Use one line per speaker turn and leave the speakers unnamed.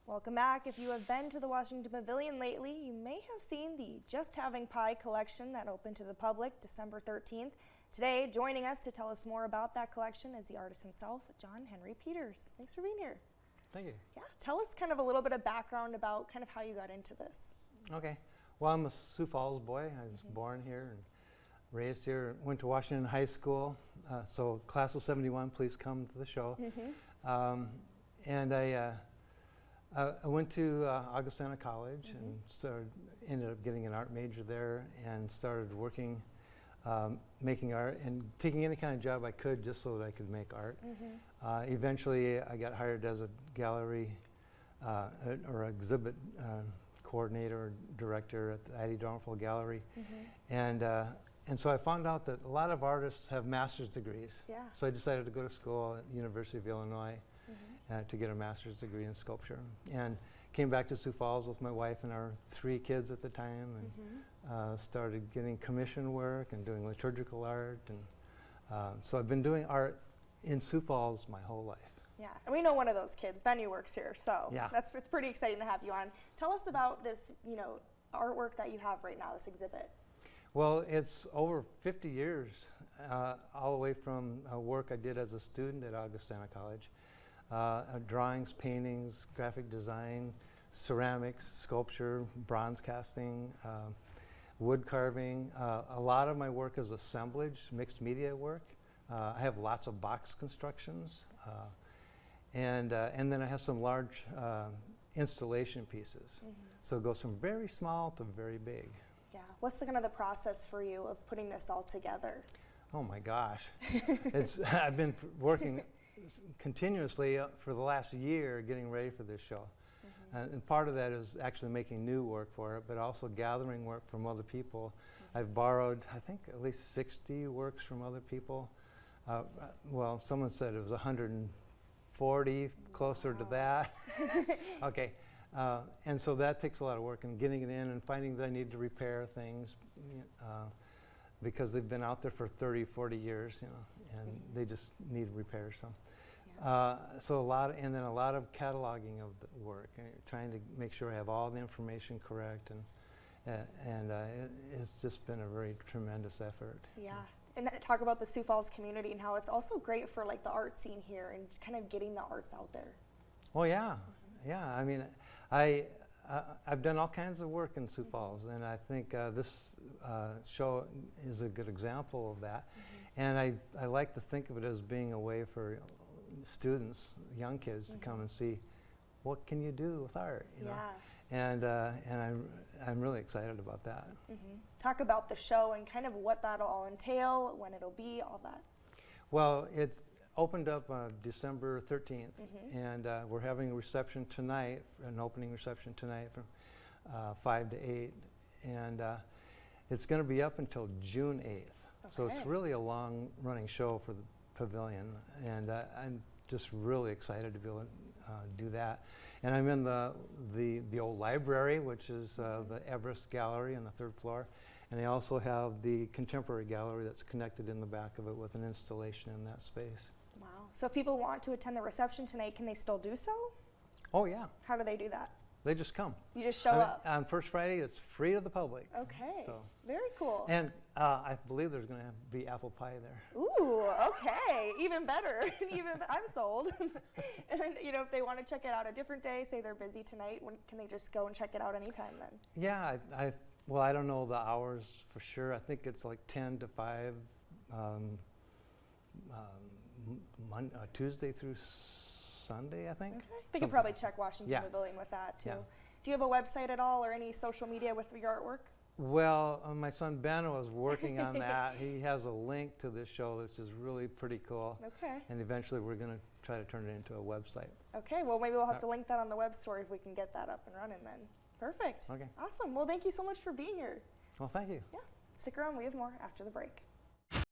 Welcome back. If you have been to the Washington Pavilion lately, you may have seen the Just Having Pie collection that opened to the public December 13th. Today, joining us to tell us more about that collection is the artist himself, John Henry Peters. Thanks for being here.
Thank you.
Yeah, tell us kind of a little bit of background about kind of how you got into this.
Okay. Well, I'm a Sioux Falls boy. I was born here and raised here. Went to Washington High School. So class of 71, please come to the show. And I went to Augustana College and ended up getting an art major there and started working, making art and taking any kind of job I could just so that I could make art. Eventually, I got hired as a gallery or exhibit coordinator or director at the Addie Dornfeld Gallery. And so I found out that a lot of artists have master's degrees.
Yeah.
So I decided to go to school at the University of Illinois to get a master's degree in sculpture. And came back to Sioux Falls with my wife and our 3 kids at the time, and started getting commission work and doing liturgical art. And so I've been doing art in Sioux Falls my whole life.
Yeah, and we know one of those kids, Benny, works here, so
yeah,
it's pretty exciting to have you on. Tell us about this, artwork that you have right now, this exhibit.
Well, it's over 50 years, all the way from work I did as a student at Augustana College. Drawings, paintings, graphic design, ceramics, sculpture, bronze casting, wood carving. A lot of my work is assemblage, mixed media work. I have lots of box constructions, and then I have some large installation pieces. So it goes from very small to very big.
Yeah. What's the kind of the process for you of putting this all together?
Oh my gosh. I've been working continuously for the last year getting ready for this show. And part of that is actually making new work for it, but also gathering work from other people. I've borrowed, I think, at least 60 works from other people. Well, someone said it was 140, closer to that. Okay. And so that takes a lot of work, and getting it in and finding that I need to repair things because they've been out there for 30, 40 years, and they just need repairs. So a lot, and then a lot of cataloging of the work, and trying to make sure I have all the information correct, and it's just been a very tremendous effort.
Yeah. And talk about the Sioux Falls community and how it's also great for like the art scene here and just kind of getting the arts out there.
Oh yeah, yeah. I mean, I've done all kinds of work in Sioux Falls, and I think this show is a good example of that. And I like to think of it as being a way for students, young kids, to come and see what can you do with art, you know? And I'm really excited about that.
Talk about the show and kind of what that'll all entail, when it'll be, all that.
Well, it's opened up December 13th, and we're having a reception tonight, an opening reception tonight from 5 to 8, and it's going to be up until June 8th. So it's really a long-running show for the Pavilion, and I'm just really excited to be able to do that. And I'm in the old library, which is the Everest Gallery on the 3rd floor, and they also have the Contemporary Gallery that's connected in the back of it with an installation in that space.
Wow. So if people want to attend the reception tonight, can they still do so?
Oh yeah.
How do they do that?
They just come.
You just show up?
On First Friday, it's free to the public.
Okay.
So.
Very cool.
And I believe there's going to be apple pie there.
Ooh, okay. Even better. I'm sold. And then, if they want to check it out a different day, say they're busy tonight, can they just go and check it out anytime then?
Yeah, well, I don't know the hours for sure. I think it's like 10 to 5, Tuesday through Sunday, I think.
Okay. They could probably check Washington Pavilion with that too. Yeah. Do you have a website at all or any social media with your artwork?
Well, my son Ben was working on that. He has a link to this show, which is really pretty cool.
Okay.
And eventually we're going to try to turn it into a website.
Okay, well maybe we'll have to link that on the web story if we can get that up and running then. Perfect.
Okay.
Awesome. Well, thank you so much for being here.
Well, thank you.
Yeah. Stick around. We have more after the break.